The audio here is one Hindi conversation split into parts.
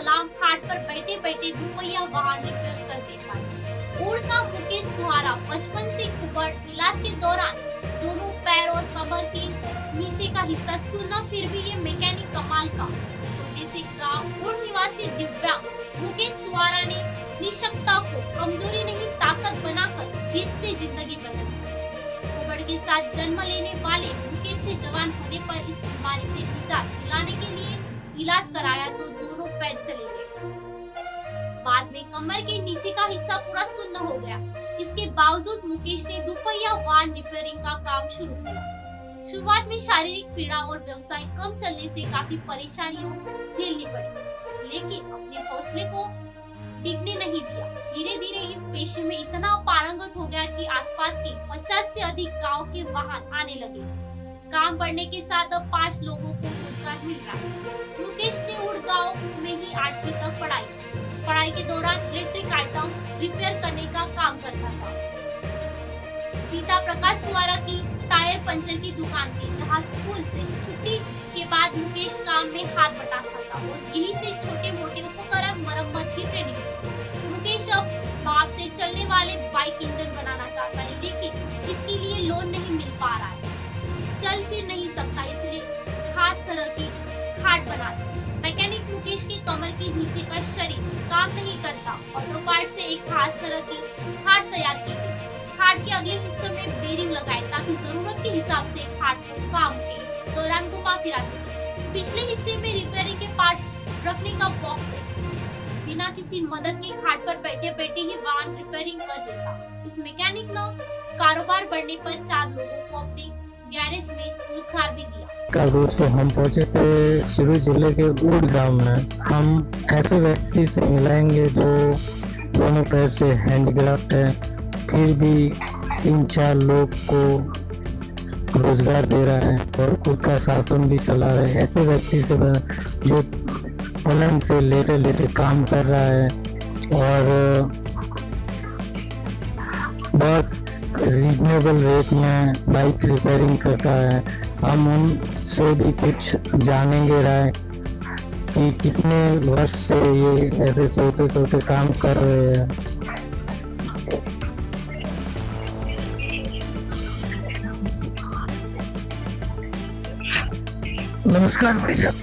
सलाम खाट पर बैठे बैठे दुपहिया वाहन रिपेयर कर देता है। ऊड़ का मुकेश सुहारा बचपन से कुबड़, इलाज के दौरान दोनों पैर और कमर के नीचे का हिस्सा सुनना, फिर भी ये मैकेनिक कमाल का। छोटे से गांव ऊड़ निवासी दिव्यांग मुकेश सुहारा ने निशक्तता को कमजोरी नहीं ताकत बनाकर जिस से जिंदगी बदली। कुबड़ के साथ जन्म लेने वाले मुकेश से जवान होने पर इस बीमारी से निजात दिलाने के लिए इलाज कराया तो दोनों पैर चले गए। बाद में कमर के नीचे का हिस्सा पूरा सुन्न हो गया। इसके बावजूद मुकेश ने दुपहिया वाहन रिपेयरिंग का काम शुरू किया। शुरुआत में शारीरिक पीड़ा और व्यवसाय कम चलने से काफी परेशानियों झेलनी पड़ी, लेकिन अपने हौसले को डिगने नहीं दिया। धीरे धीरे इस पेशे में इतना पारंगत हो गया कि आसपास के 50 से अधिक गांव के वाहन आने लगे। काम बढ़ने के साथ अब 5 लोगों को रोजगार मिल रहा है। मुकेश ने उड़ गांव में ही 8वीं तक पढ़ाई के दौरान इलेक्ट्रिक आइटम रिपेयर करने का काम करता था। पिता प्रकाश सुहारा की टायर पंचर की दुकान थी, जहां स्कूल से छुट्टी के बाद मुकेश काम में हाथ बटाता था और यही से छोटे मोटे उपकरण मरम्मत की ट्रेनिंग। मुकेश अब बाप से चलने वाले बाइक इंजन बनाना चाहता है, लेकिन इसके लिए लोन नहीं मिल पा रहा है। चल फिर नहीं सकता, इसलिए खास तरह की खाट बना दी। मैकेनिक मुकेश की कमर के नीचे का शरीर काम नहीं करता। ऑटो पार्ट से एक खास तरह की खाट तैयार की गई। खाट के अगले हिस्से में बेरिंग लगाए ताकि जरूरत के हिसाब से खाट को काम के दौरान घुमा फिरा सके। पिछले हिस्से में रिपेयरिंग के पार्ट्स रखने का बॉक्स है। बिना किसी मदद के खाट पर बैठे बैठे ही वाहन रिपेयरिंग कर देता। इस मैकेनिक ने कारोबार बढ़ने पर 4 लोगों को अपने गैरेज में रोजगार भी दिया। कल दोस्तों हम पहुंचे थे सिवनी जिले के ऊड़ गांव में। हम ऐसे व्यक्ति से मिलाएंगे जो दोनों पैर से हैंडीक्राफ्ट है, फिर भी 3-4 लोग को रोजगार दे रहा है और खुद का शासन भी चला रहा है। ऐसे व्यक्ति से जो पलंग से लेटे लेटे काम कर रहा है और बहुत रीजनेबल रेट में बाइक रिपेयरिंग करता है। हम उनसे भी कुछ जानेंगे राय कि कितने वर्ष से ये ऐसे छोटे काम कर रहे हैं। नमस्कार भाई साहब,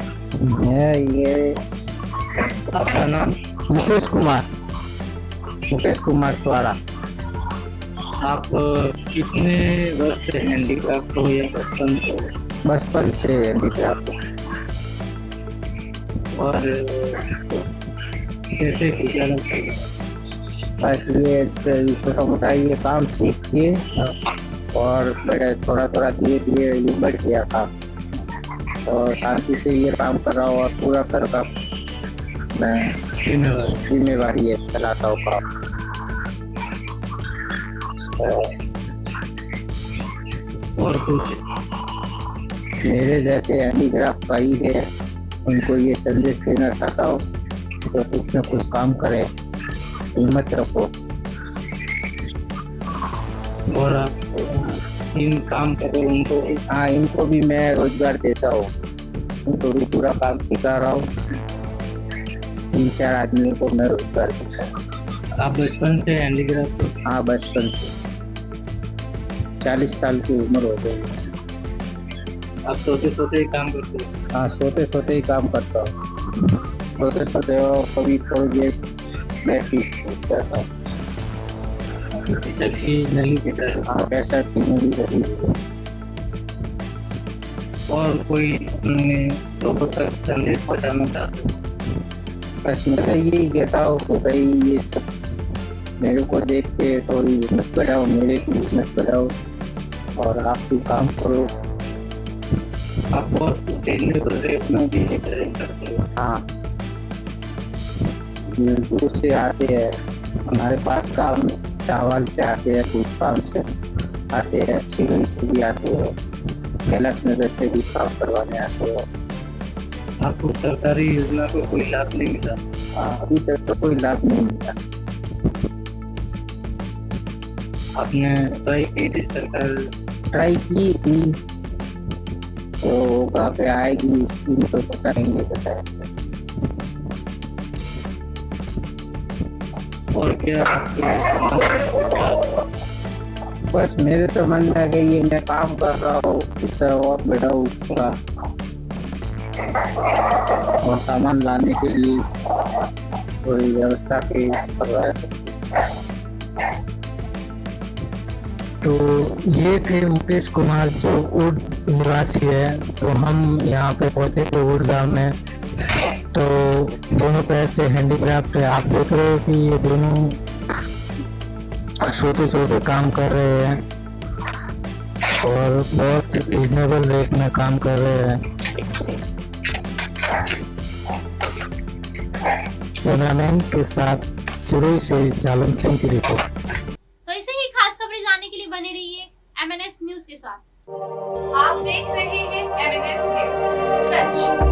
ये आपका नाम? मुकेश कुमार सुहारा। आप कितने वर्ष से हैंडीक्राफ्ट हो या बचपन से हैंडीक्राफ्ट हो? और कैसे बस ये छोटा मोटा ये काम सीख के और बड़े थोड़ा धीरे धीरे ये बढ़ गया था और शांति से ये काम कर रहा हूँ और पूरा करता मैं जिम्मेवारी है चलाता हूँ काम। और कुछ मेरे जैसे हैंडीक्राफ्ट भाई है उनको ये संदेश देना चाहता हूँ तो कुछ न कुछ काम करे, हिम्मत रखो। और आप इन काम करो उनको? हाँ, इनको भी मैं रोजगार देता हूँ, उनको भी पूरा काम सिखा रहा हूँ। 3-4 आदमियों को मैं रोजगार देता हूँ। आप बचपन से हैंडीक्राफ्ट? हाँ, बचपन से 40 साल की उम्र हो गई। आप सोते ही काम करते हो? हाँ, सोते ही काम करता हूँ। सोते कभी थोड़ी देर बैठ जाता हूँ। पैसा की नहीं देता है? हाँ, पैसा की नहीं देती। और कोई लोगों तक संदेश पहुँचाना चाहते हो? बस मैं यही कहता हूँ कि भाई ये सब मेरे को देख के थोड़ी हिम्मत बढ़ाओ, मेरे की हिम्मत बढ़ाओ और आप भी काम करो। आप बहुत अपना भी करते हो? हाँ, दूर से आते हैं हमारे पास काम, चावल से आते हैं, दूध काम से आते हैं, सिवनी से भी आते हैं, कैलाश नगर से भी काम करवाने आते हैं। आपको सरकारी योजना को कोई लाभ नहीं मिला? हाँ, अभी तक तो कोई लाभ नहीं मिला। आपने ट्राई की थी? सरकार ट्राई की थी तो कहाँ पे आएगी स्कीम तो पता नहीं बताया। और क्या बस मेरे तो मन में आ गई है, मैं काम कर रहा हूँ इस तरह और बढ़ाऊँ थोड़ा, और सामान लाने के लिए थोड़ी व्यवस्था की करवाए। तो ये थे मुकेश कुमार जो उड़ निवासी है। तो हम यहाँ पे पहुंचे थे उड़ गाँव में। तो दोनों पैर से हैंडीक्राफ्ट है, आप देख रहे हो कि ये दोनों सोते सोते काम कर रहे हैं और बहुत रिजनेबल रेट में काम कर रहे हैं। कैमरामैन के साथ सिरोही से जालन सिंह की रिपोर्ट। तो ऐसे ही खास खबरें जानने के लिए बने रहिए MNS न्यूज के साथ। आप देख रहे हैं MNS न्यूज, सच